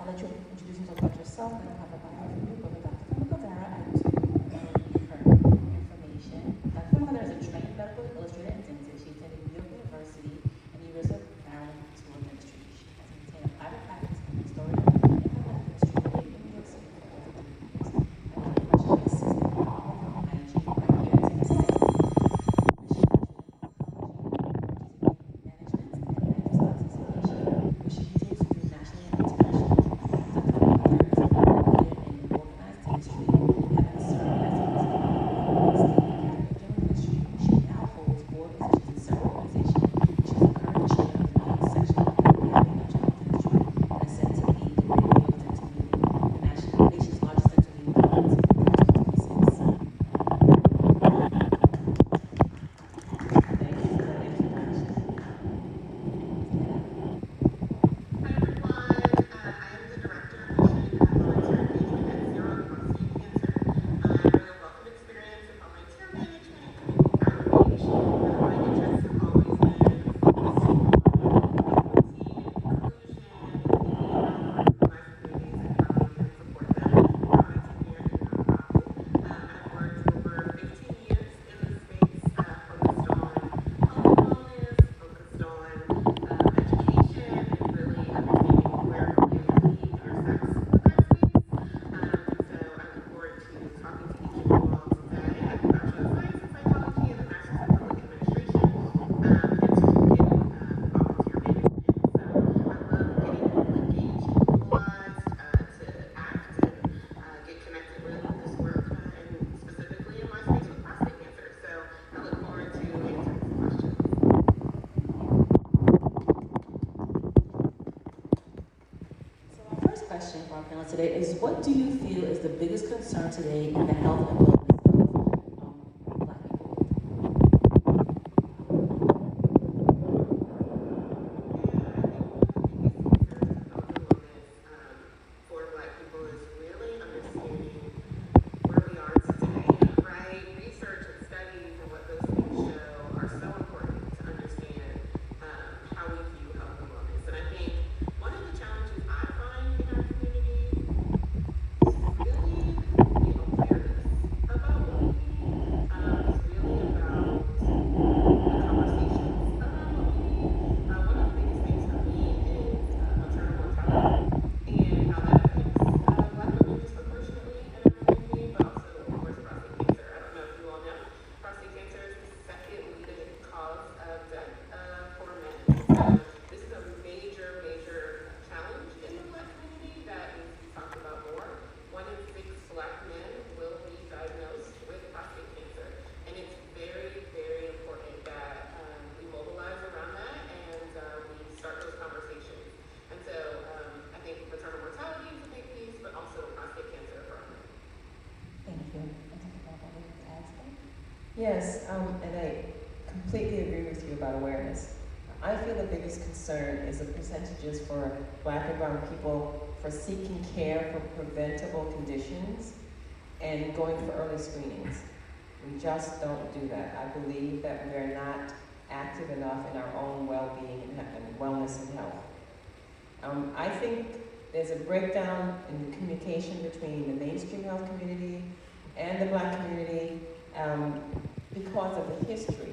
I'll let you introduce and talk about yourself, and I'll have a bio from you, but Dr. Flamer-Caldera, and to her information. Dr. Flamer-Caldera is a trained medical illustrator and dentist. She attended New York University and the University of Maryland School of Dentistry. She has maintained a private practice in Florida and health administrator in New York City for over 3 years. And she assisted in all of hygiene, right here in Cincinnati. Today is, what do you feel is the biggest concern today in the health and wellness of Black for Black people is really understanding where we are today, right? Research and studies and what those things show are so important to understand how we view health and wellness. And I think one of the challenges I find in our community is really the awareness about what we need. It's really about the conversations around what we need. One of the biggest things for me is maternal mortality and how that affects Black women disproportionately in our community, but also, of course, prostate cancer. I don't know if you all know, prostate cancer is the second leading cause of death for men. So this is a major, major challenge in the Black community that needs to be talked about more. 1 in 6 Black men will be diagnosed with prostate cancer, and it's very, very important that we mobilize around that and we start those conversations. And so I think maternal mortality is a big piece, but also prostate cancer for women. Thank you. Yes, and I completely agree with you about awareness. I feel the biggest concern is the percentages for Black and brown people for seeking care for preventable conditions and going for early screenings. We just don't do that. I believe that we're not active enough in our own well-being and wellness and health. I think there's a breakdown in the communication between the mainstream health community and the Black community because of the history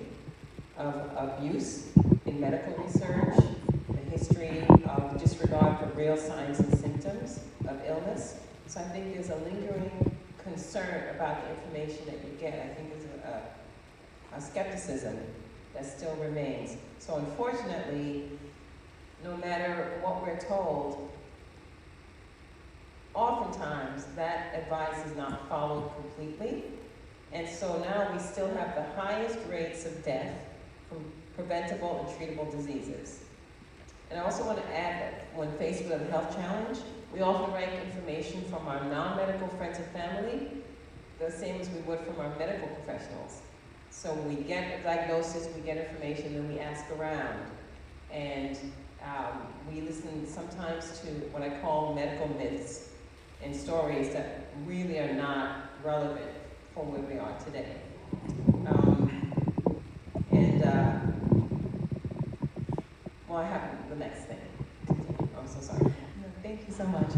of abuse in medical research, the history of disregard for real signs and symptoms of illness. So I think there's a lingering concern about the information that you get. I think there's a skepticism that still remains. So unfortunately, no matter what we're told, oftentimes that advice is not followed completely. And so now we still have the highest rates of death from preventable and treatable diseases. And I also want to add that when faced with a health challenge, we often rank information from our non-medical friends and family the same as we would from our medical professionals. So we get a diagnosis, we get information, then we ask around. And we listen sometimes to what I call medical myths and stories that really are not relevant for where we are today. Well, I have the next thing. I'm so sorry. No, Thank you so much.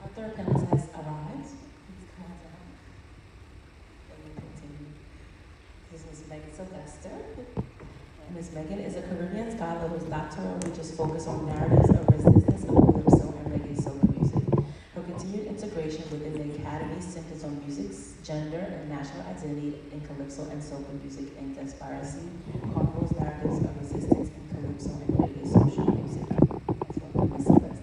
Our third panelist has arrived. Please come on down. And we continue. This is Ms. Sylvester. And Ms. Megan is a Caribbean scholar whose doctoral research focus on narratives of resistance of calypso and reggae soca music. Her continued integration within the Academy centers on music's gender and national identity in calypso and soca music and conspiracy, chronicles narratives of resistance in calypso and reggae social music. Let's welcome Ms. Sylvester.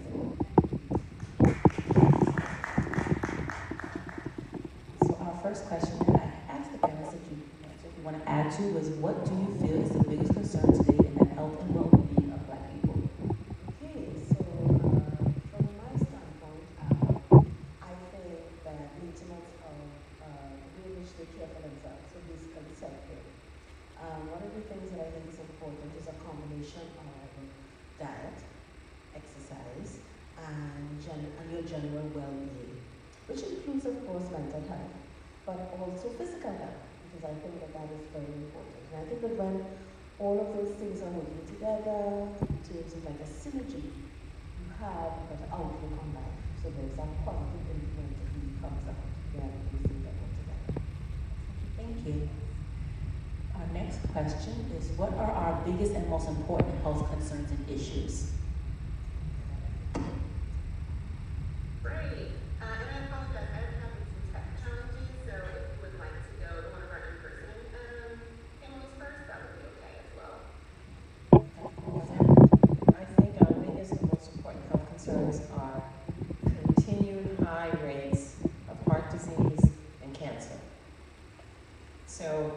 So our first question that I asked the panelists if you want to add to was, what do you feel is the biggest concern today in the health and well-being of Black people? Okay, so from my standpoint, I think that maintenance of the way in which they care for themselves, so basically self-care. One of the things that I think is important is a combination of diet, exercise, and your general well-being, which includes, of course, mental health, but also physical health, because I think that that is very important. And I think that when all of those things are working together in terms of like a synergy, you have a better outlook on life. So there's that positive influence that really comes out when those things are put together. Thank you. Our next question is, what are our biggest and most important health concerns and issues? Great. And I apologize, I'm having some tech challenges, so if you would like to go to one of our in-person panelists first, that would be okay as well. I think our biggest and most important health concerns are continued high rates of heart disease and cancer. So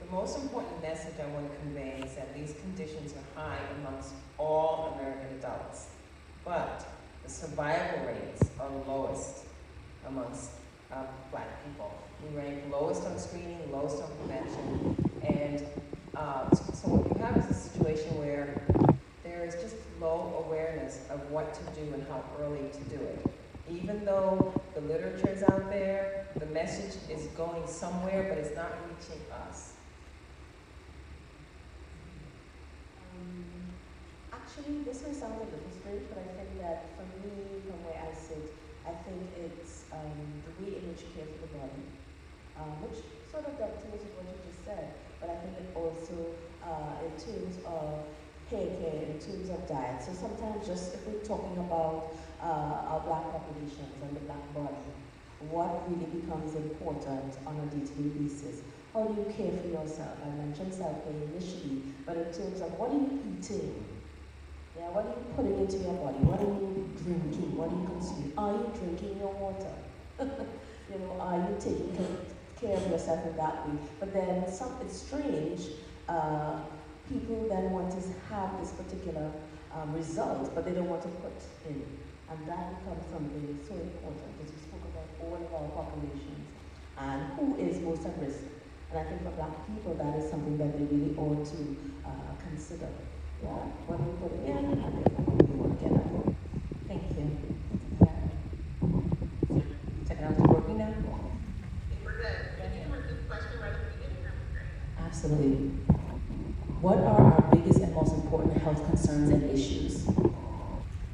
the most important message I want to convey is that these conditions are high amongst all American adults, but the survival rates are lowest amongst Black people. We rank lowest on screening, lowest on prevention, and so what you have is a situation where there is just low awareness of what to do and how early to do it. Even though the literature is out there, the message is going somewhere, but it's not reaching us. Actually, this may sound a little strange, but I think that for me, from where I sit, I think it's the way in which you care for the body, which sort of dovetails with what you just said, but I think it also in terms of hair care, in terms of diet. So sometimes just if we're talking about our Black populations and the Black body, what really becomes important on a day-to-day basis? How do you care for yourself? I mentioned self-care initially, but in terms of what are you eating? Yeah, what are you putting into your body? What are you drinking? What are you consuming? Are you drinking your water? Are you taking care of yourself in that way? But then it's strange. People then want to have this particular result, but they don't want to put in. And that becomes something so important, because we spoke about all of our populations and who is most at risk. And I think for Black people, that is something that they really ought to consider. Yeah, what we put in and what we want to get out. Thank you. Technology working now? I think we're good. If you can repeat the question right at the beginning, that would be great. Absolutely. What are our biggest and most important health concerns and issues?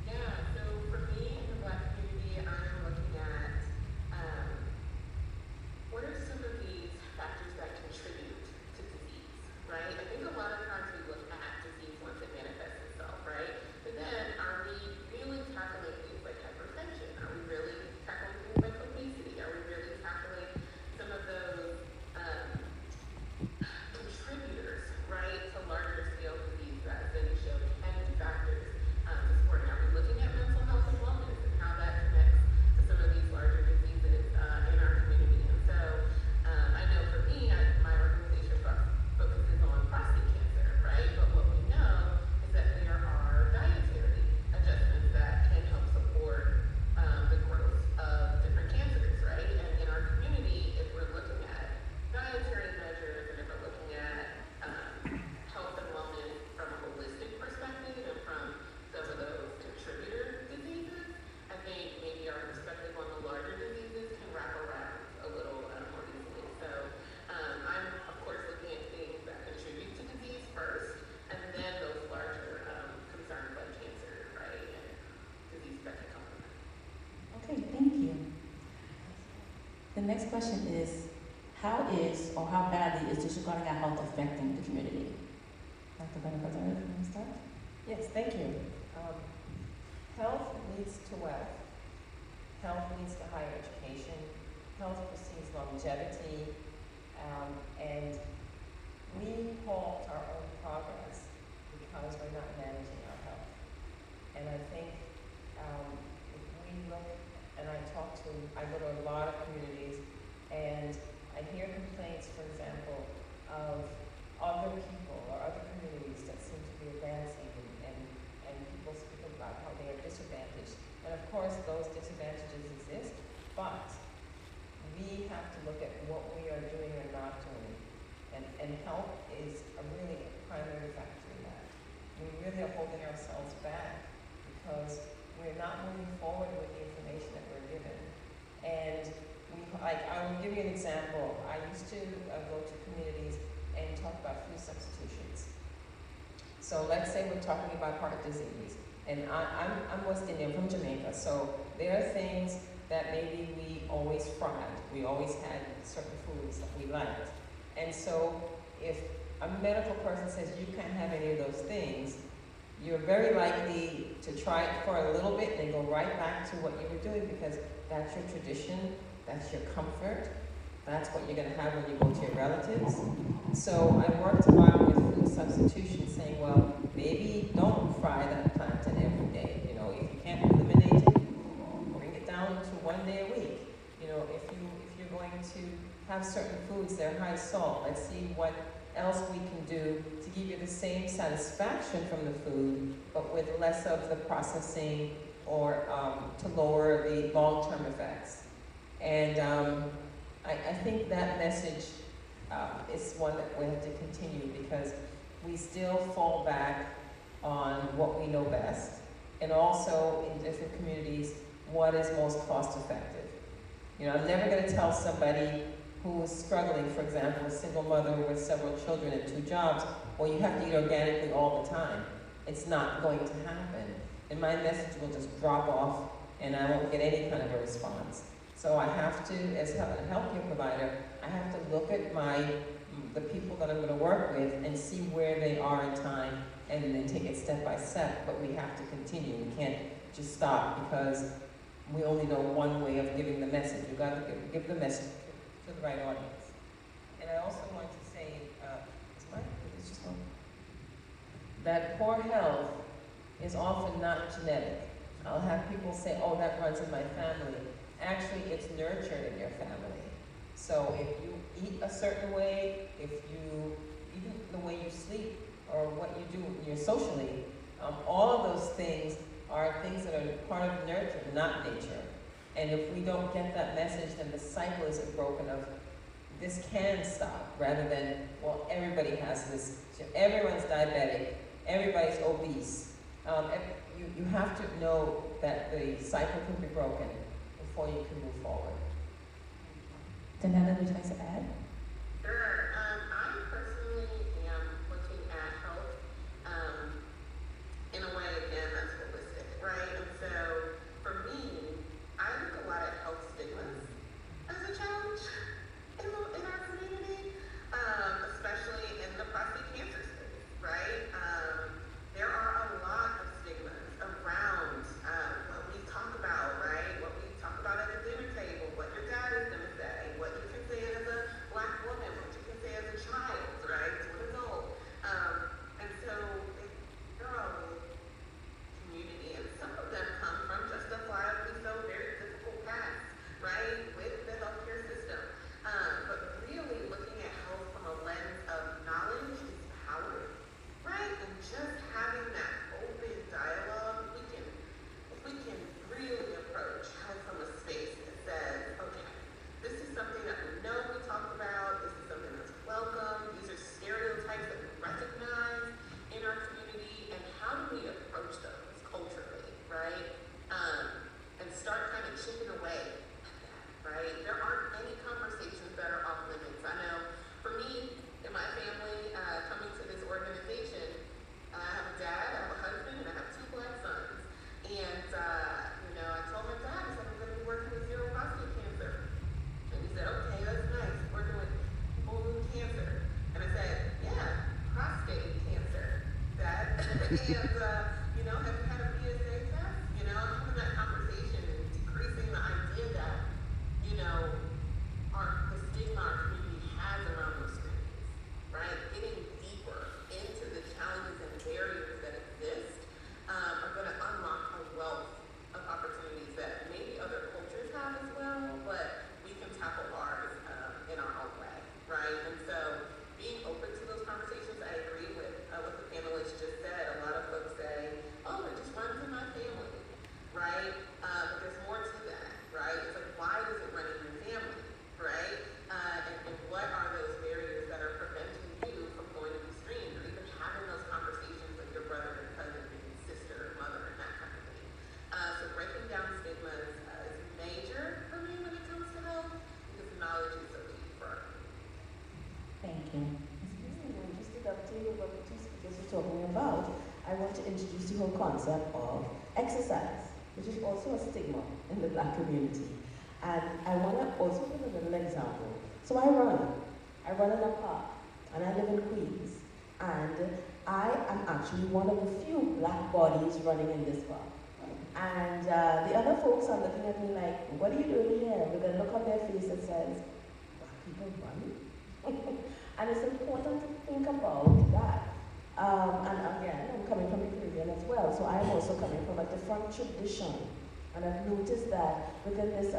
Yeah, so for me in the Black community, I'm looking at what are some of these factors that contribute to disease, right? I think a lot of times we look at disease once it manifests itself, right? But then are we The next question is, how is or how badly is disregarding our health affecting the community? Dr. Flamer-Caldera, can you start? Yes, thank you. Health leads to wealth. Health leads to higher education. Health precedes longevity. And we halt our own progress because we're not managing our health. And I think if we look, and I go to a lot of communities, and I hear complaints, for example, of other people or other communities that seem to be advancing, and people speak about how they are disadvantaged. And of course, those disadvantages exist, but we have to look at what we are doing or not doing. And health is a really primary factor in that. We really are holding ourselves back because we're not moving forward with the information that we're given. And I will give you an example. I used to go to communities and talk about food substitutions. So let's say we're talking about heart disease, and I'm West Indian, from Jamaica, so there are things that maybe we always fried. We always had certain foods that we liked. And so if a medical person says you can't have any of those things, you're very likely to try it for a little bit and then go right back to what you were doing because that's your tradition, that's your comfort, that's what you're gonna have when you go to your relatives. So I worked a while with food substitution, saying, well, maybe don't fry that plantain every day. You know, if you can't eliminate it, bring it down to 1 day a week. You know, if you're going to have certain foods that are high salt, let's see what else we can do to give you the same satisfaction from the food, but with less of the processing or to lower the long-term effects. And I think that message is one that we have to continue because we still fall back on what we know best, and also in different communities, what is most cost effective. You know, I'm never going to tell somebody who is struggling, for example, a single mother with several children and 2 jobs, well, you have to eat organically all the time. It's not going to happen. And my message will just drop off and I won't get any kind of a response. So I have to, as a healthcare provider, I have to look at the people that I'm going to work with and see where they are in time and then take it step by step, but we have to continue. We can't just stop because we only know one way of giving the message. We've got to give the message to the right audience. And I also want to say, that poor health is often not genetic. I'll have people say, oh, that runs in my family. Actually, it's nurtured in your family. So if you eat a certain way, even the way you sleep or what you do you're socially, all of those things are things that are part of nurture, not nature. And if we don't get that message, then the cycle isn't broken of this can stop, rather than, well, everybody has this, everyone's diabetic, everybody's obese. You have to know that the cycle can be broken before you can move forward. Zaneta, would you like to add? Sure. I personally am looking at health in a way, again, that's holistic, right? And so for me, I look a lot at health stigmas as a challenge in our community, especially in the prostate cancer space, right? There are a lot of stigmas around what we talk about, right? What we talk about at the dinner table, what your dad is going to say, what you can say as a Black woman, what you can say as a child, right? To an adult. And so they're all community, and some of them come from justifiably so very difficult paths, right, with the healthcare system. But really looking at health from a lens of knowledge is power, right? And just having that open dialogue, if we can really approach health from a space that says, okay, this is something that we know we talk about, this is something that's welcome, these are stereotypes that we recognize in our community, and how do we approach those culturally, right? And start kind of chipping away at that, right? There aren't any conversations that are off limits. I know for me, in my family, coming to this organization, I have a dad, I have a husband, and I have 2 Black sons. And, I told my dad, I said, I'm going to be working with zero prostate cancer. And he said, you know, have you had a PSA test? You know, having that conversation and decreasing the idea that, you know, the stigma our community has around those screenings, right? Getting deeper into the challenges and barriers that exist are going to unlock a wealth of opportunities that maybe other cultures have as well, but we can tackle ours in our own way, right? And so being open to those conversations, I agree with what the panelists just said. A lot of folks say, oh, it just runs in my family, right? But there's more to that, right? It's like, why does it run in your family, right? And what are those barriers that are preventing you from going to be screened or even having those conversations with your brother and cousin and sister, mother, and that kind of thing. So breaking down stigmas is major for me when it comes to health because knowledge is so key for our community. Thank you. Just to dovetail what the two speakers were talking about, I want to introduce the whole concept of exercise, which is also a stigma in the Black community. And I want to also give a little example. So I run in a park, and I live in Queens. And I am actually one of the few Black bodies running in this park. And the other folks are looking at me like, what are you doing here? With a look on their face that says, Black people run? And it's important to think about that. And again, I'm coming from the Caribbean as well, so I'm also coming from a different tradition. And I've noticed that within this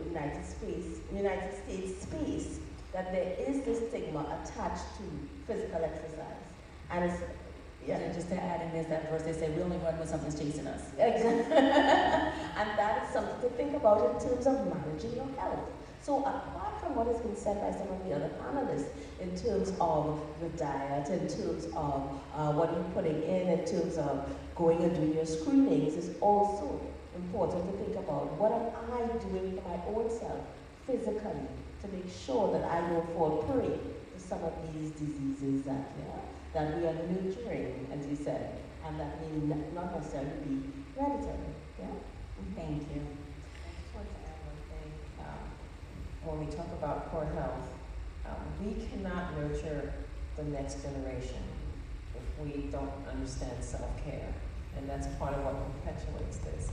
United States space, that there is this stigma attached to physical exercise. And it's, yeah. And just to add in this, that verse, they say, we only run when something's chasing us. Exactly. And that is something to think about in terms of managing your health. So apart from what has been said by some of the other panelists, in terms of your diet, in terms of what you're putting in terms of going and doing your screenings, is also important to think about what am I doing for my own self physically to make sure that I don't fall prey to some of these diseases that we are nurturing, as you said, and that may not necessarily be hereditary. Yeah? Thank you. I just want to add one thing. When we talk about poor health, we cannot nurture the next generation if we don't understand self-care. And that's part of what perpetuates this.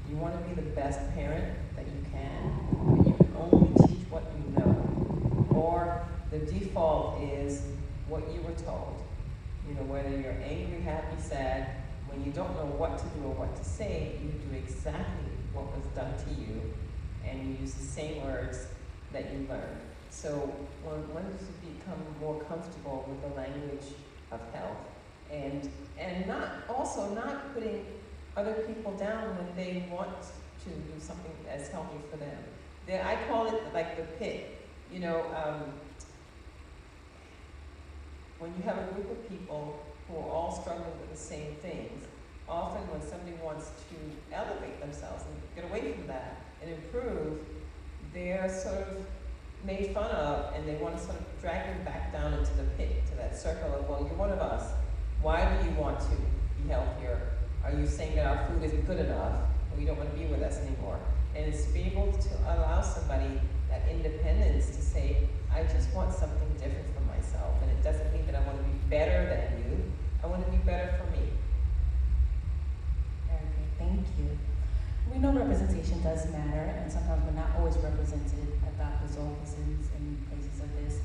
You want to be the best parent that you can, but you can only teach what you know. Or the default is what you were told. You know, whether you're angry, happy, sad, when you don't know what to do or what to say, you do exactly what was done to you, and you use the same words that you learned. So one needs to become more comfortable with the language of health, and not putting other people down when they want to do something that's healthy for them. I call it like the pit. You know, when you have a group of people who are all struggling with the same things, often when somebody wants to elevate themselves and get away from that and improve, they're sort of made fun of, and they want to sort of drag them back down into the pit, to that circle of, well, you're one of us. Why do you want to be healthier? Are you saying that our food isn't good enough, or you don't want to be with us anymore? And it's to be able to allow somebody that independence to say, I just want something different for myself, and it doesn't mean that I want to be better than you. I want to be better for me. Very good. Thank you. We know representation does matter, and sometimes we're not always represented at doctors' offices and places of this.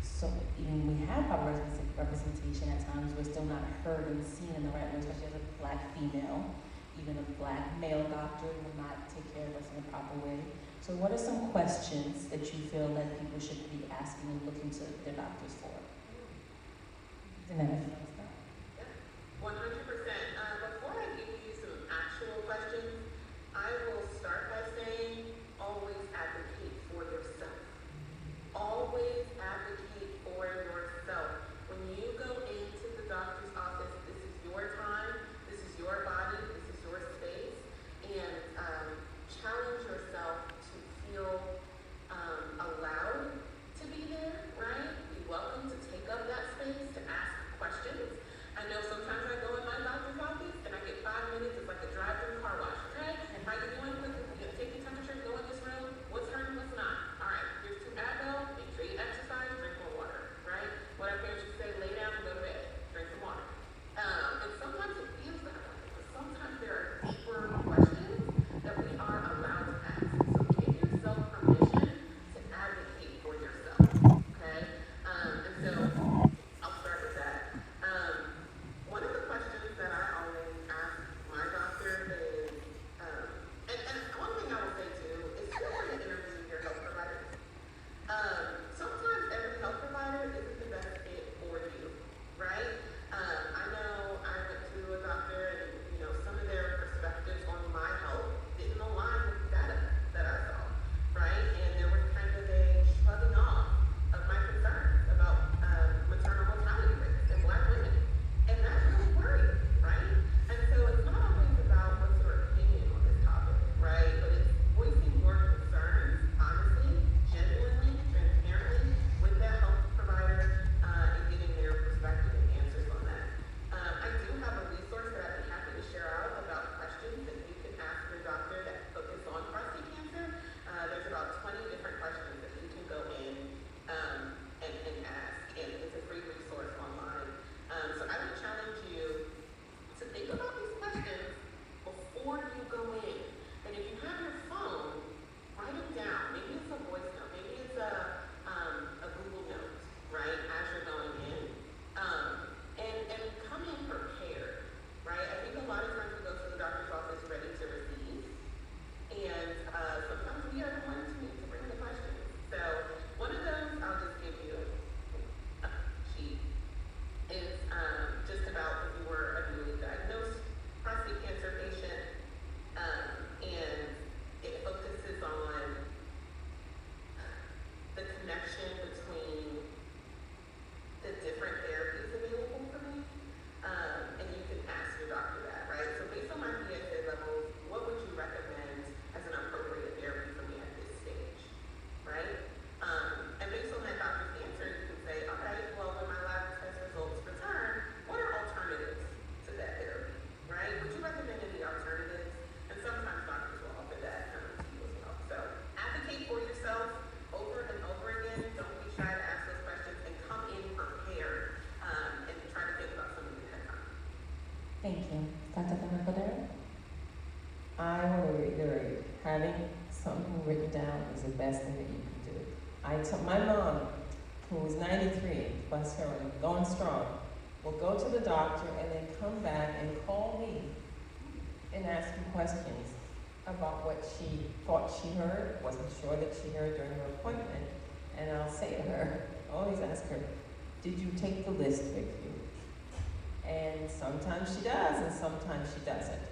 So even we have proper representation, at times we're still not heard and seen in the right way, especially as a Black female. Even a Black male doctor will not take care of us in a proper way. So what are some questions that you feel that people should be asking and looking to their doctors for? Zaneta, if you want to start. 100%. Before I give you some actual questions, I will start by saying always advocate for yourself. Always advocate for yourself. When you go into the doctor's office, this is your time, this is your body, this is your space, and challenge yourself to feel allowed to be there, right? Be welcome to take up that space, to ask questions. I know sometimes I go in my having something written down is the best thing that you can do. I told my mom, who was 93, bless her, and going strong, will go to the doctor and then come back and call me and ask me questions about what she thought she heard, wasn't sure that she heard during her appointment. And I'll say to her, always ask her, did you take the list with you? And sometimes she does, and sometimes she doesn't.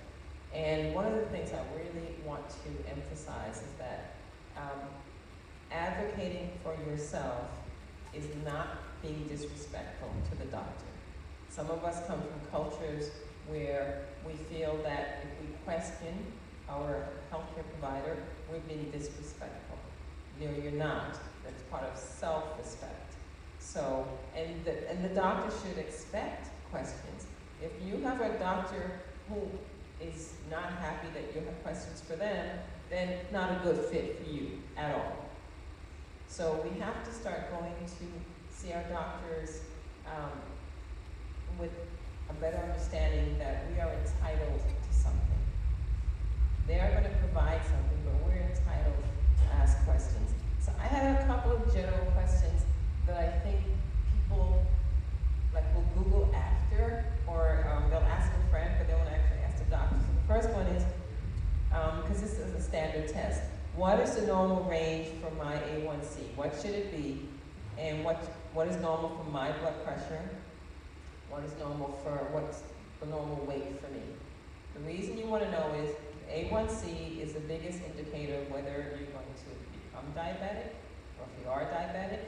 And one of the things I really want to emphasize is that advocating for yourself is not being disrespectful to the doctor. Some of us come from cultures where we feel that if we question our healthcare provider, we're being disrespectful. No, you're not. That's part of self-respect. So, and the doctor should expect questions. If you have a doctor who is not happy that you have questions for them, then not a good fit for you at all. So we have to start going to see our doctors with a better understanding that we are entitled to something. They are going to provide something, but we're entitled to ask questions. So I had a couple of general questions that I think people will Google after, or they'll ask a friend, but they won't actually ask the doctor. So the first one is, because this is a standard test, what is the normal range for my A1C? What should it be? And what is normal for my blood pressure? What's the normal weight for me? The reason you want to know is A1C is the biggest indicator of whether you're going to become diabetic, or if you are diabetic,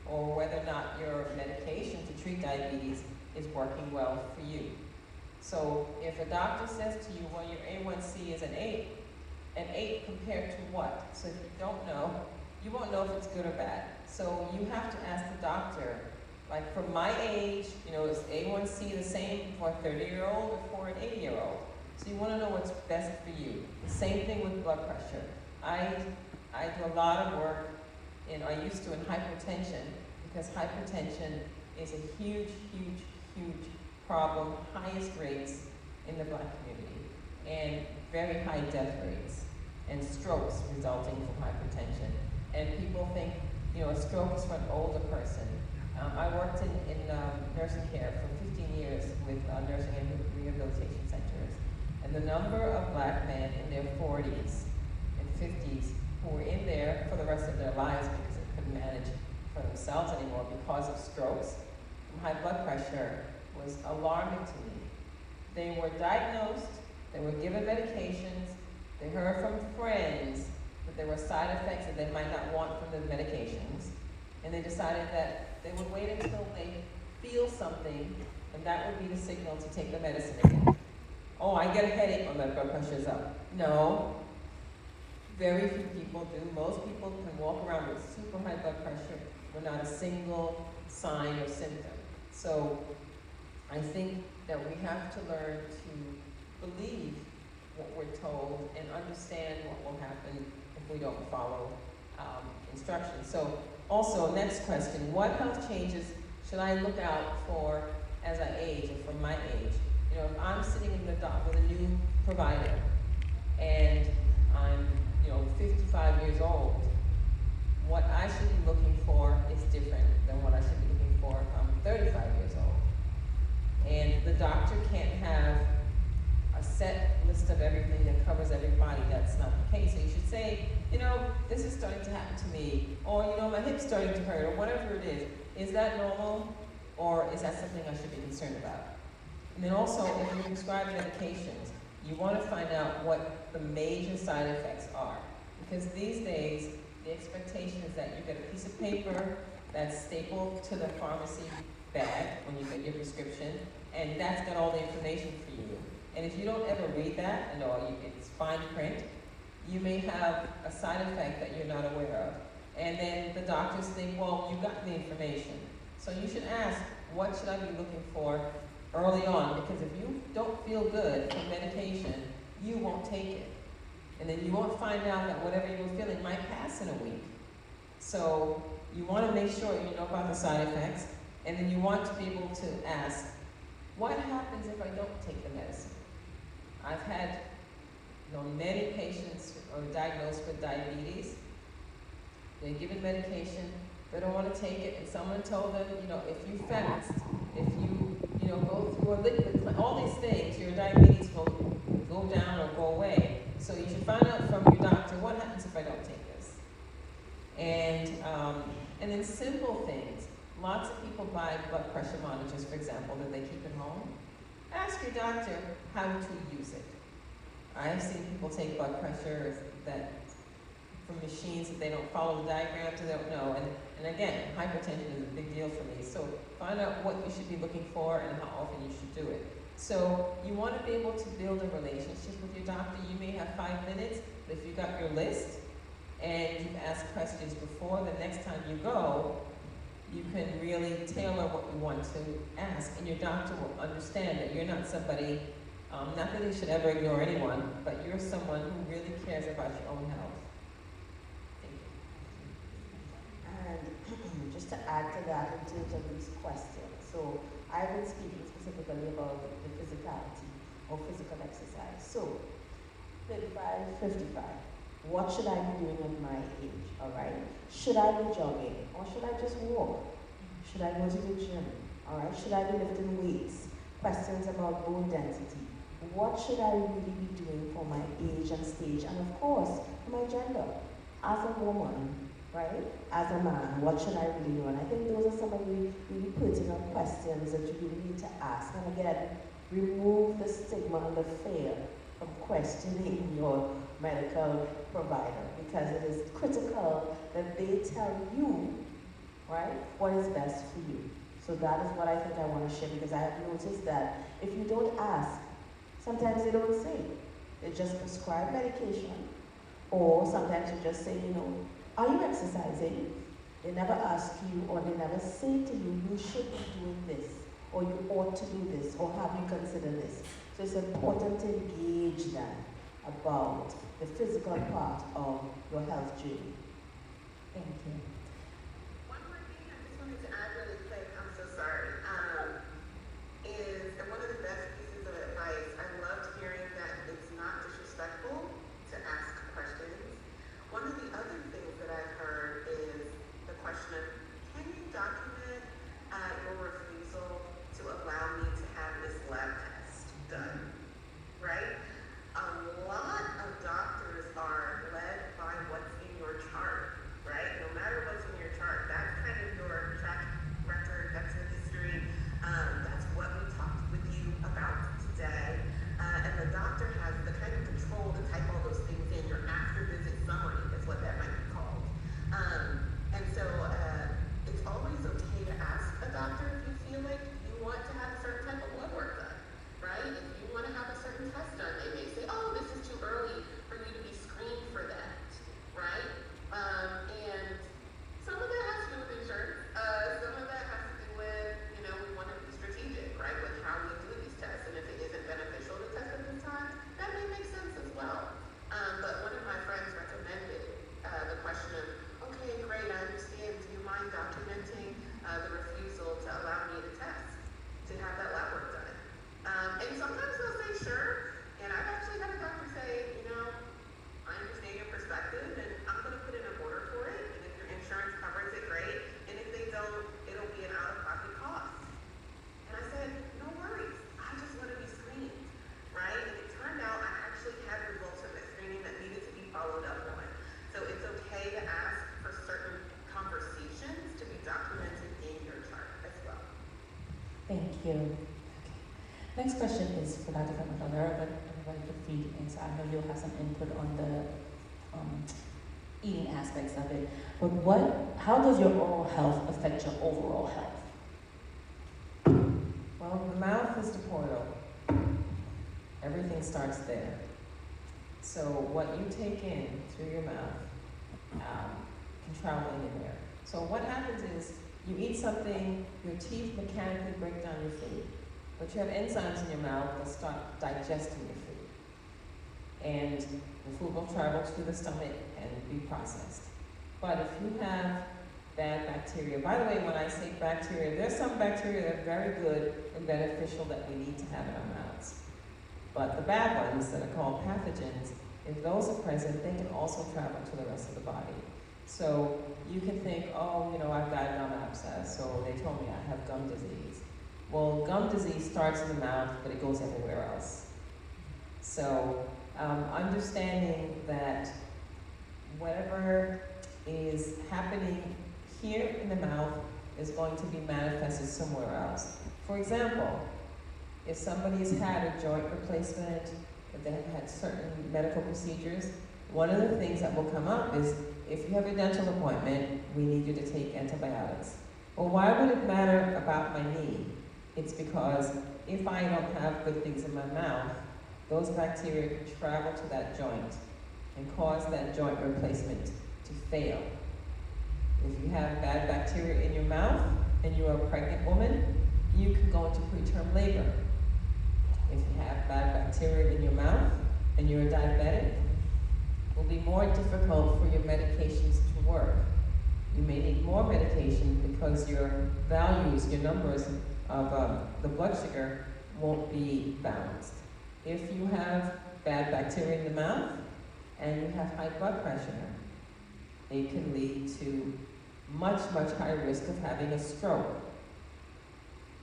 or whether or not your medication to treat diabetes is working well for you. So if a doctor says to you, well, your A1C is an 8 compared to what? So if you don't know, you won't know if it's good or bad. So you have to ask the doctor, like for my age, is A1C the same for a 30-year-old or for an 80-year-old? So you want to know what's best for you. The same thing with blood pressure. I do a lot of work I used to in hypertension, because hypertension is a huge, huge, huge problem, highest rates in the Black community, and very high death rates, and strokes resulting from hypertension. And people think, a stroke is for an older person. I worked in nursing care for 15 years with nursing and rehabilitation centers, and the number of Black men in their 40s and 50s who were in there for the rest of their lives because they couldn't manage for themselves anymore because of strokes from high blood pressure was alarming to me. They were diagnosed, they were given medications, they heard from friends that there were side effects that they might not want from the medications, and they decided that they would wait until they feel something, and that would be the signal to take the medicine again. Oh, I get a headache when my blood pressure is up. No, very few people do. Most people can walk around with super high blood pressure with not a single sign or symptom. So I think that we have to learn to believe what we're told and understand what will happen if we don't follow instructions. So also, next question, what health changes should I look out for as I age or from my age? If I'm sitting in the doc with a new provider and I'm 55 years old, what I should be looking for is different than what I should be looking for if I'm 35 years old. And the doctor can't have a set list of everything that covers everybody. That's not the case. So you should say, this is starting to happen to me, or my hip's starting to hurt, or whatever it is. Is that normal, or is that something I should be concerned about? And then also, if you prescribe medications, you want to find out what the major side effects are. Because these days, the expectation is that you get a piece of paper that's stapled to the pharmacy bag when you get your prescription, and that's got all the information for you. And if you don't ever read that, it's fine print, you may have a side effect that you're not aware of. And then the doctors think, well, you got the information. So you should ask, what should I be looking for early on? Because if you don't feel good from medication, you won't take it. And then you won't find out that whatever you were feeling might pass in a week. So you want to make sure you know about the side effects, and then you want to be able to ask, what happens if I don't take the medicine? I've had Many patients are diagnosed with diabetes. They're given medication, they don't want to take it, and someone told them, if you fast, if you, go through a liquid, all these things, your diabetes will go down or go away. So you should find out from your doctor, what happens if I don't take this? And then simple things. Lots of people buy blood pressure monitors, for example, that they keep at home. Ask your doctor how to use it. I've seen people take blood pressure from machines that they don't follow the diagrams, they don't know. And again, hypertension is a big deal for me. So find out what you should be looking for and how often you should do it. So you want to be able to build a relationship with your doctor. You may have 5 minutes, but if you got your list and you've asked questions before, the next time you go, you can really tailor what you want to ask, and your doctor will understand that you're not somebody, not that they should ever ignore anyone, but you're someone who really cares about your own health. Thank you. And just to add to that in terms of these questions, so I've been speaking specifically about the physicality or physical exercise. So 35, 55. What should I be doing at my age, all right? Should I be jogging or should I just walk? Should I go to the gym, all right? Should I be lifting weights? Questions about bone density. What should I really be doing for my age and stage? And of course, my gender. As a woman, right? As a man, what should I really do? And I think those are some of the really pertinent questions that you really need to ask. And again, remove the stigma and the fear from questioning your medical provider, because it is critical that they tell you, right, what is best for you. So that is what I think I want to share, because I have noticed that if you don't ask, sometimes they don't say. They just prescribe medication, or sometimes you just say, are you exercising? They never ask you, or they never say to you, you should be doing this, or you ought to do this, or have you considered this. So it's important to engage them about the physical part of your health journey. Thank you. One more thing I just wanted to add really quick, I'm so sorry, is, and one of the best pieces of advice, I loved hearing that it's not disrespectful to ask questions. One of the other things that I've heard is the question of, can you document your refusal to allow me to have this lab test done, right? A lot of doctors are led by what's in your chart, right? No matter what's in your chart, that's kind of your track record, that's your history, that's what we talked with you about today. And the doctor has the kind of control to type all those things in. Your after-visit summary is what that might be called. And so it's always okay to ask a doctor if you feel like you want to have a certain type of blood work done, right? If you want to have a certain test done, they may say, oh, this is too early for you to be screened for that, right? And some of that has to do with insurance. Some of that has to do with, we want to be strategic, right, with how we do these tests. And if it isn't beneficial to test at this time, that may make sense as well. But one of my friends recommended the question of, okay, great, I understand. Do you mind documenting the refusal to allow me to test, to have that lab work done? And sometimes they'll say, sure. And I've actually had a doctor say, I understand your perspective, and I'm going to put in an order for it. And if your insurance covers it, great. And if they don't, it'll be an out-of-pocket cost. And I said, no worries. I just want to be screened, right? And it turned out I actually had results from that screening that needed to be followed up on. So it's okay to ask for certain conversations to be documented in your chart as well. Thank you. Okay. Next question is for Dr. Flamer-Caldera, but everybody could feed in, so I know you'll have some input on the eating aspects of it. But how does your oral health affect your overall health? Well, the mouth is the portal. Everything starts there. So what you take in through your mouth can travel in there. So what happens is you eat something, your teeth mechanically break down your food, but you have enzymes in your mouth that start digesting your food. And the food will travel through the stomach and be processed. But if you have bad bacteria, by the way, when I say bacteria, there's some bacteria that are very good and beneficial that we need to have in our mouths. But the bad ones that are called pathogens, if those are present, they can also travel to the rest of the body. So you can think, oh, I've got gum abscess, so they told me I have gum disease. Well, gum disease starts in the mouth, but it goes everywhere else. So understanding that whatever is happening here in the mouth is going to be manifested somewhere else. For example, if somebody's had a joint replacement, if they have had certain medical procedures, one of the things that will come up is, if you have a dental appointment, we need you to take antibiotics. Well, why would it matter about my knee? It's because if I don't have good things in my mouth, those bacteria can travel to that joint and cause that joint replacement to fail. If you have bad bacteria in your mouth and you're a pregnant woman, you can go into preterm labor. If you have bad bacteria in your mouth and you're a diabetic, it will be more difficult for your medications to work. You may need more medication because your values, your numbers of the blood sugar won't be balanced. If you have bad bacteria in the mouth and you have high blood pressure, it can lead to much, much higher risk of having a stroke.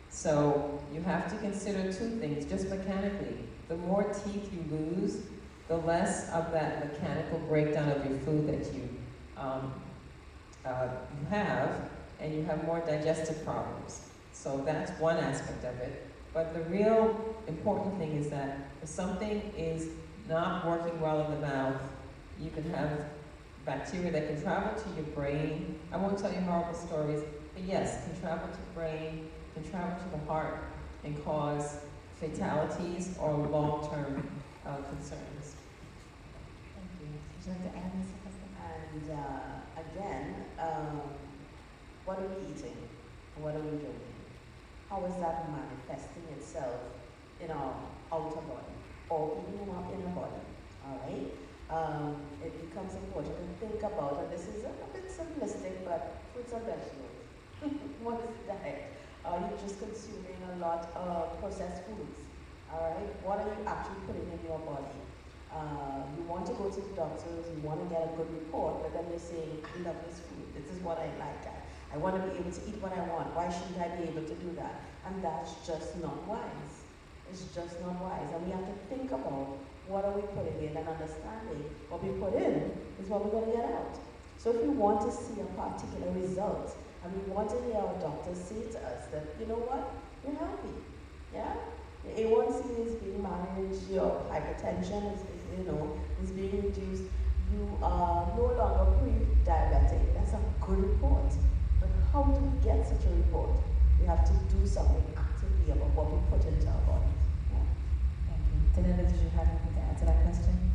So you have to consider two things, just mechanically. The more teeth you lose, the less of that mechanical breakdown of your food that you have, and you have more digestive problems. So that's one aspect of it. But the real important thing is that if something is not working well in the mouth, you can have bacteria that can travel to your brain. I won't tell you horrible stories, but yes, can travel to the brain, can travel to the heart, and cause fatalities or long-term concerns. Thank you. Would you like to add something? And again, what are we eating? What are we drinking? How is that manifesting itself in our outer body or even in our inner body? All right? It becomes important to think about, and this is a bit simplistic, but fruits and vegetables. What is the diet? Are you just consuming a lot of processed foods? All right? What are you actually putting in your body? You want to go to the doctors, you want to get a good report, but then you're saying, I love this food, this is what I like. I want to be able to eat what I want. Why shouldn't I be able to do that? And that's just not wise. It's just not wise. And we have to think about what are we putting in and understanding what we put in is what we're going to get out. So if we want to see a particular result, and we want to hear our doctors say to us that, you know what, you're healthy. Yeah? Your A1C is being managed, your hypertension is being reduced. You are no longer pre-diabetic. That's a good report. But how do we get such a report? We have to do something actively about what we put into our bodies. Yeah. Thank you. Zaneta, did you have anything to add to that question?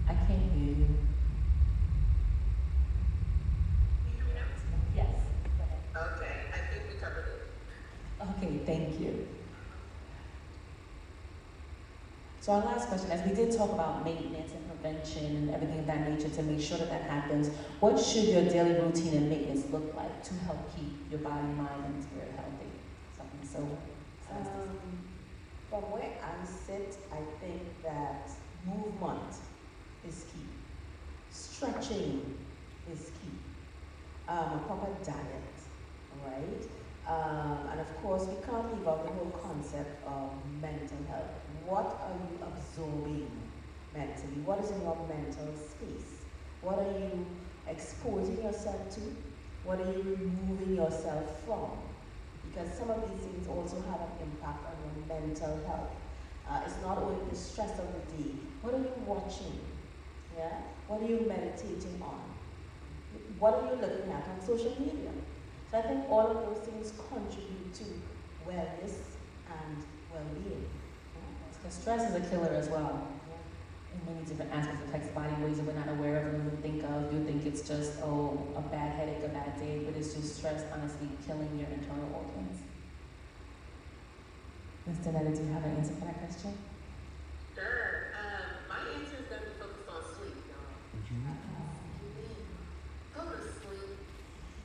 I can't hear you. Yes. Okay, I think we covered it. Okay, thank you. So our last question, as we did talk about maintenance and prevention and everything of that nature to make sure that that happens, what should your daily routine and maintenance look like to help keep your body, mind, and spirit healthy? Something so From where I sit, I think that movement is key. Stretching is key. A proper diet, right? And of course, we can't leave out the whole concept of mental health. What are you absorbing mentally? What is in your mental space? What are you exposing yourself to? What are you removing yourself from? Because some of these things also have an impact on your mental health. It's not only the stress of the day. What are you watching? Yeah? What are you meditating on? What are you looking at on social media? So I think all of those things contribute to wellness and well-being. because stress is a killer as well. In many different aspects, it affects the body in ways that we're not aware of and we think of. You think it's just, a bad headache, a bad day, but it's just stress honestly killing your internal organs. Ms. Zaneta, do you have an answer for that question? Sure. My answer is going to be focused on sleep, y'all. Go to sleep.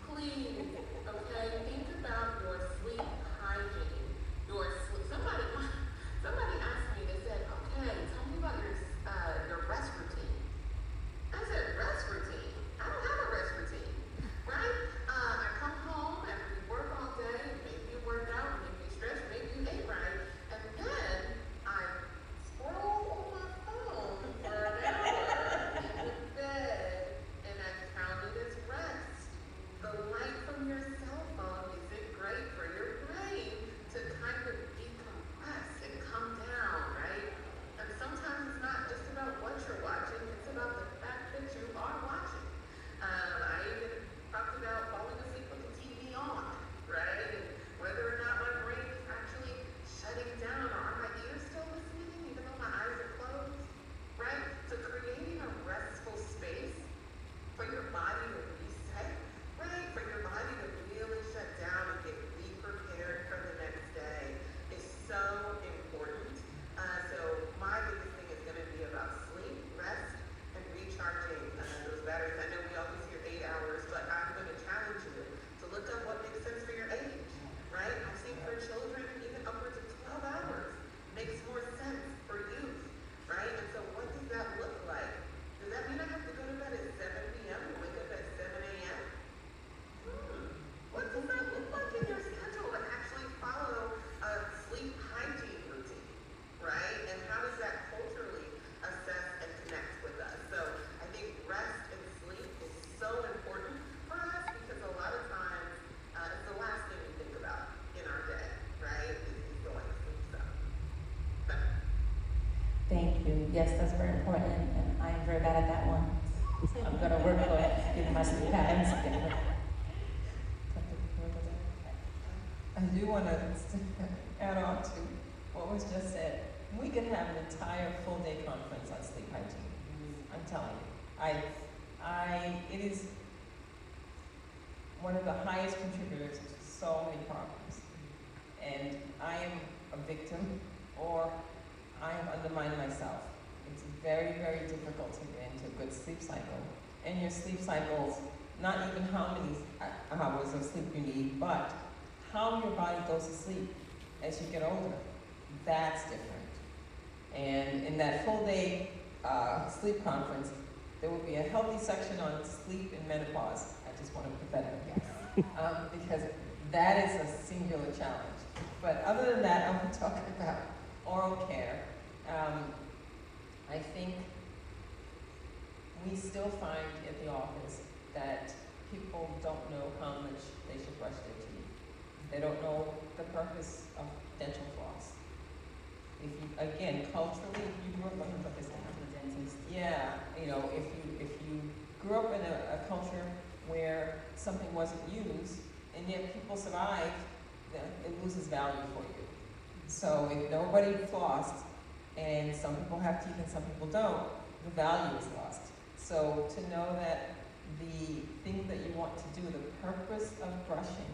Please, okay? Think about your sleep hygiene, your yes, that's very important, and I am very bad at that one. So I'm gonna work on getting my sleep patterns together. I do want to add on to what was just said. We could have an entire full day conference on sleep hygiene. I'm telling you, it is one of the highest contributors to so many problems. And I am a victim, or I have undermined myself. It's very, very difficult to get into a good sleep cycle. And your sleep cycles, not even how many hours of sleep you need, but how your body goes to sleep as you get older. That's different. And in that full day sleep conference, there will be a healthy section on sleep and menopause. I just want to put that in here. Because that is a singular challenge. But other than that, I'm talking about oral care. I think we still find at the office that people don't know how much they should brush their teeth. They don't know the purpose of dental floss. If you, again, culturally, if you grew up in a dentist, yeah, you know, if you grew up in a culture where something wasn't used, and yet people survived, then it loses value for you. So if nobody flossed, and some people have teeth and some people don't, the value is lost. So to know that the thing that you want to do, the purpose of brushing,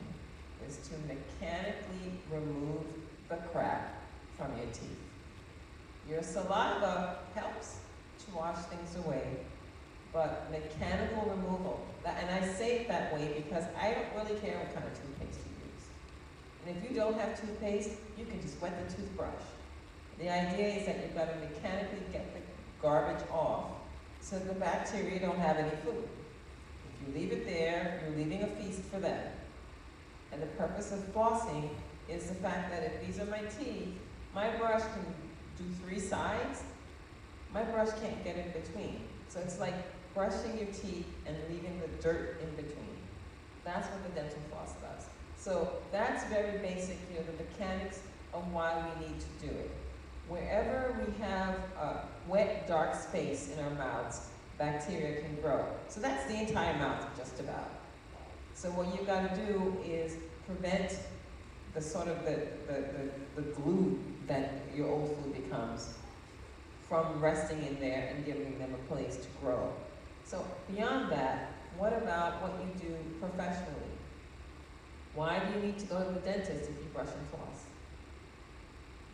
is to mechanically remove the crap from your teeth. Your saliva helps to wash things away, but mechanical removal, and I say it that way because I don't really care what kind of toothpaste you use. And if you don't have toothpaste, you can just wet the toothbrush. The idea is that you've got to mechanically get the garbage off so the bacteria don't have any food. If you leave it there, you're leaving a feast for them. And the purpose of flossing is the fact that if these are my teeth, my brush can do 3 sides, my brush can't get in between. So it's like brushing your teeth and leaving the dirt in between. That's what the dental floss does. So that's very basic, you know, the mechanics of why we need to do it. Wherever we have a wet, dark space in our mouths, bacteria can grow. So that's the entire mouth, just about. So what you've got to do is prevent the sort of the glue that your old food becomes from resting in there and giving them a place to grow. So beyond that, what about what you do professionally? Why do you need to go to the dentist if you brush and floss?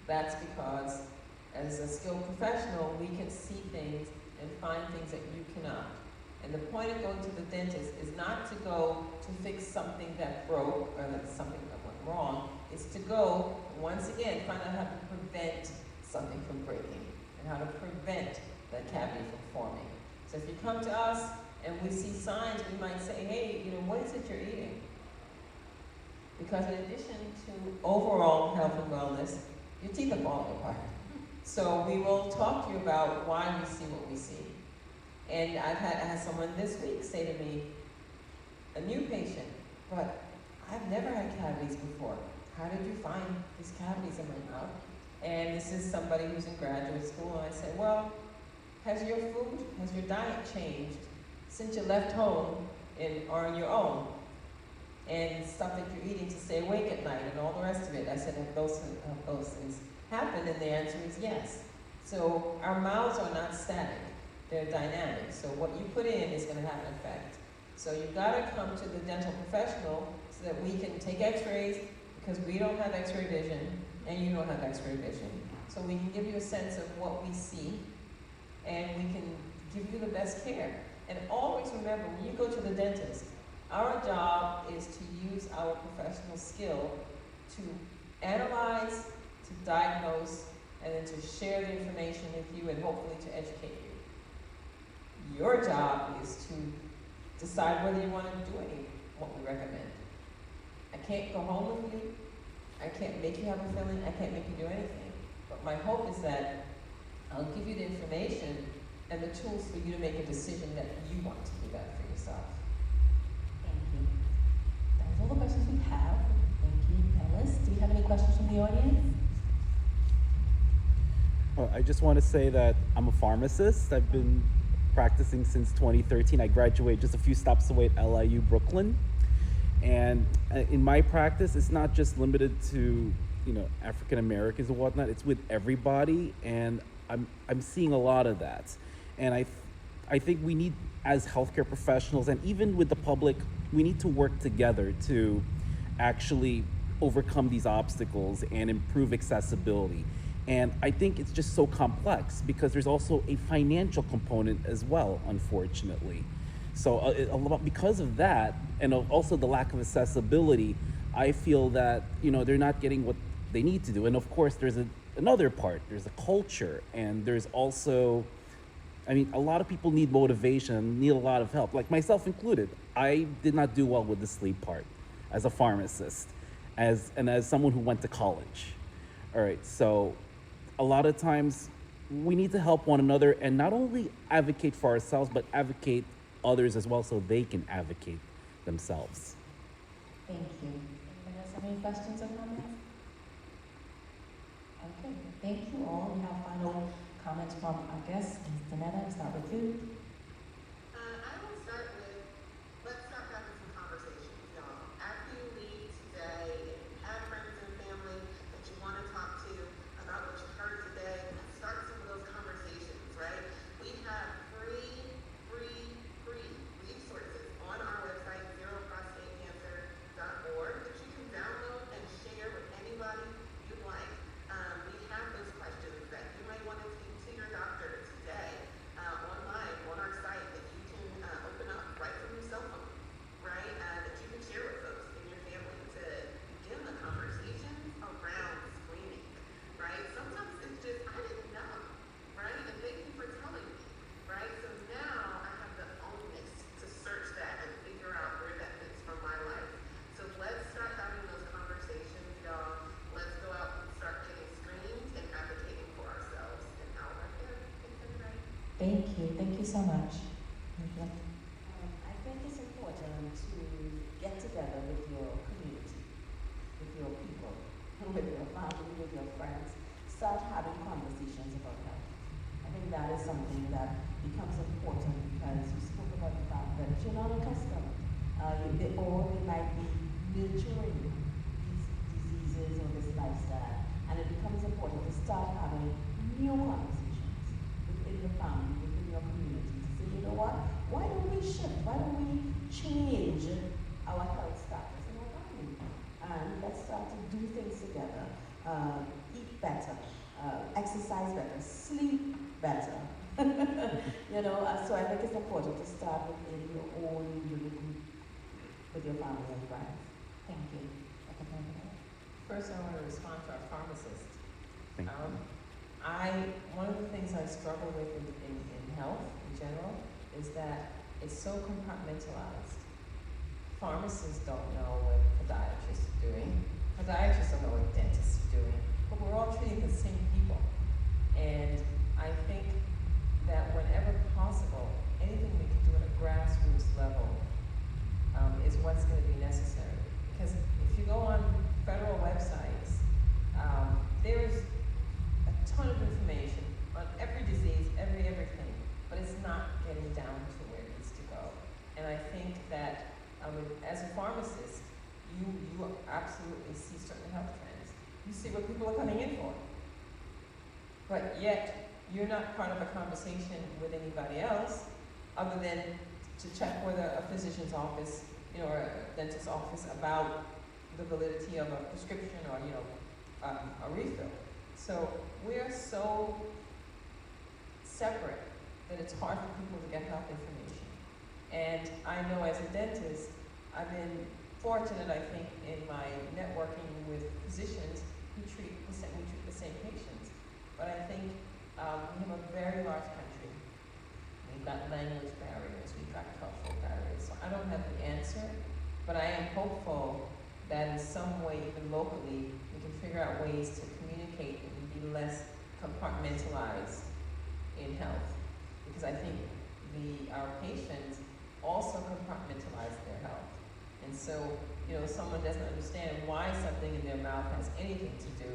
That's because as a skilled professional, we can see things and find things that you cannot. And the point of going to the dentist is not to go to fix something that broke or that something that went wrong. It's to go, once again, find out how to prevent something from breaking and how to prevent that cavity from forming. So if you come to us and we see signs, we might say, hey, you know, what is it you're eating? Because in addition to overall health and wellness, your teeth are falling apart. So we will talk to you about why we see what we see. And I had someone this week say to me, a new patient, but I've never had cavities before. How did you find these cavities in my mouth? And this is somebody who's in graduate school, and I said, well, has your diet changed since you left home or on your own? And stuff that you're eating to stay awake at night and all the rest of it. I said, have those things happened? And the answer is yes. So our mouths are not static, they're dynamic. So what you put in is going to have an effect. So you've got to come to the dental professional so that we can take x-rays, because we don't have x-ray vision and you don't have x-ray vision. So we can give you a sense of what we see and we can give you the best care. And always remember, when you go to the dentist, our job is to use our professional skill to analyze, to diagnose, and then to share the information with you and hopefully to educate you. Your job is to decide whether you want to do what we recommend. I can't go home with you. I can't make you have a filling. I can't make you do anything. But my hope is that I'll give you the information and the tools for you to make a decision that you want to do that for yourself. Thank you. That's all the questions we have. Thank you, Ellis. Do we have any questions from the audience? I just want to say that I'm a pharmacist. I've been practicing since 2013. I graduated just a few stops away at LIU Brooklyn. And in my practice, it's not just limited to, African Americans and whatnot. It's with everybody, and I'm seeing a lot of that. And I think we need, as healthcare professionals, and even with the public, we need to work together to actually overcome these obstacles and improve accessibility. And I think it's just so complex because there's also a financial component as well, unfortunately. So because of that, and also the lack of accessibility, I feel that they're not getting what they need to do. And of course, there's another part. There's a culture, and there's also, a lot of people need motivation, need a lot of help, like myself included. I did not do well with the sleep part as a pharmacist, as someone who went to college. All right, so a lot of times we need to help one another and not only advocate for ourselves, but advocate others as well so they can advocate themselves. Thank you. Anyone else have any questions or comments? Okay, thank you all. We have final comments from our guests. Ms. Zaneta, start with you. I will start with, let's start having some conversations, y'all. After you leave today, if you have friends and family that you want to talk to about what you heard today, let's start some of those conversations, right? We have free resources on our website, zeroprostatecancer.org, that you can download and share with anybody you'd like. We have those questions that you may want to take to your doctor today, online on our site, that you can open up right from your cell phone, right? That you can share with folks in your family to begin the conversation around screening, right? Sometimes it's just, I didn't know, right? And thank you for telling me, right? So now I have the onus to search that and figure out where that fits from my life. So let's start having those conversations, y'all. Let's go out and start getting screened and advocating for ourselves and our healthcare. Thank you. Thank you so much. I think it's important to get together with your community, with your people, with your family, with your friends. Start having conversations about health. I think that is something that becomes important because you spoke about the fact that you're not accustomed. They might be nurturing these diseases or this lifestyle, and it becomes important to start having new conversations within your family, within your community, to say, you know what, why don't we shift? Why don't we change our health status in our family? And let's start to do things together, eat better, exercise better, sleep better. So I think it's important to start within your own unit group with your family and friends. Thank you. First, I want to respond to our pharmacist. Thank you. One of the things I struggle with in health in general is that it's so compartmentalized. Pharmacists don't know what podiatrists are doing. Podiatrists don't know what dentists are doing. But we're all treating the same people. And I think that whenever possible, anything we can do at a grassroots level is what's going to be necessary. Because if you go on federal websites, there's a ton of information on every disease, everything, but it's not getting down to where it needs to go. And I think that as a pharmacist, you absolutely see certain health trends. You see what people are coming in for. But yet, you're not part of a conversation with anybody else other than to check with a physician's office, or a dentist's office about the validity of a prescription or, a refill. So we're so separate that it's hard for people to get health information. And I know as a dentist, I've been fortunate, I think, in my networking with physicians who treat the same patients. But I think we have a very large country. We've got language barriers, we've got cultural barriers. So I don't have the answer, but I am hopeful that in some way, even locally, we can figure out ways to communicate and be less compartmentalized in health. Because I think our patients also compartmentalize their health. And so, someone doesn't understand why something in their mouth has anything to do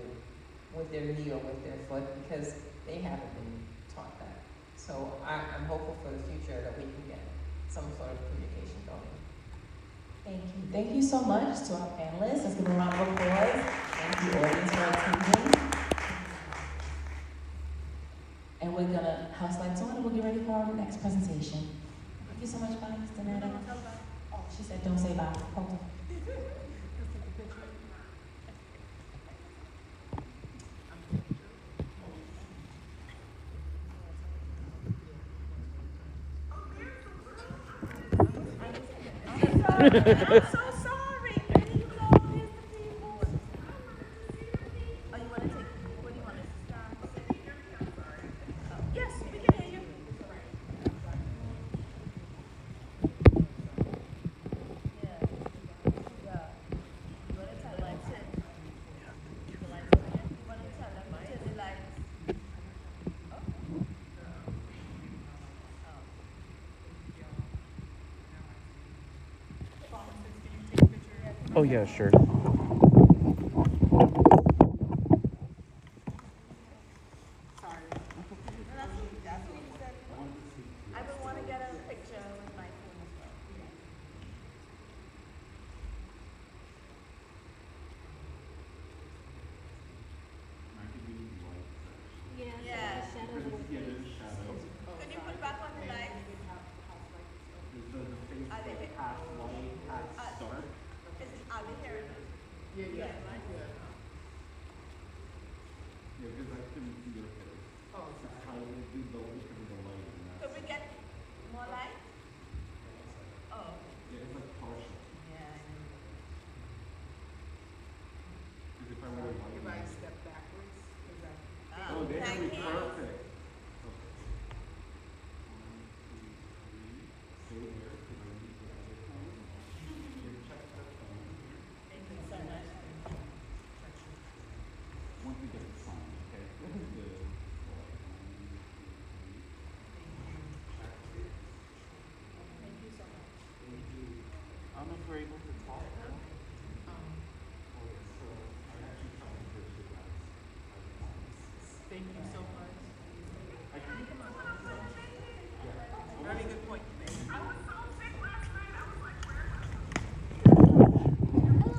with their knee or with their foot, because they haven't been taught that. So I'm hopeful for the future that we can get some sort of communication going. Thank you. Thank you so much to our panelists. Let's give a round of applause. Thank the audience for attending. And we're gonna house lights on and we'll get ready for our next presentation. Thank you so much, bye, Mr. Zaneta. Oh, she said don't say bye. Hold on. I'm so sorry. Where do you go? Here's the people. Oh, you want to take, what do you want us to start? Yes, we can hear you. Yeah. Yeah. You want to tell them to? The lights over here? You want to tell them to the lights? Oh yeah, sure. I would want to get a picture with my phone as well. Yeah. Can you put back on the light? Are they here? Are they here? Yeah. Because I couldn't see your face. Oh, sorry. How did it do the because of the light? Could we get more light? Oh. Yeah, it's like partial. Yeah, I know. Because if I were to If I step backwards, is that? oh, they have me Thank you. perfect. Okay. 1, 2, 3. Stay there because I need to have it home. You check the phone. Thank you so much. Once we get the sign, okay? Good. Thank you so much. Thank you. I don't know if we're able to talk now. Oh, yeah, so I actually tried to bridge the glass. Thank you so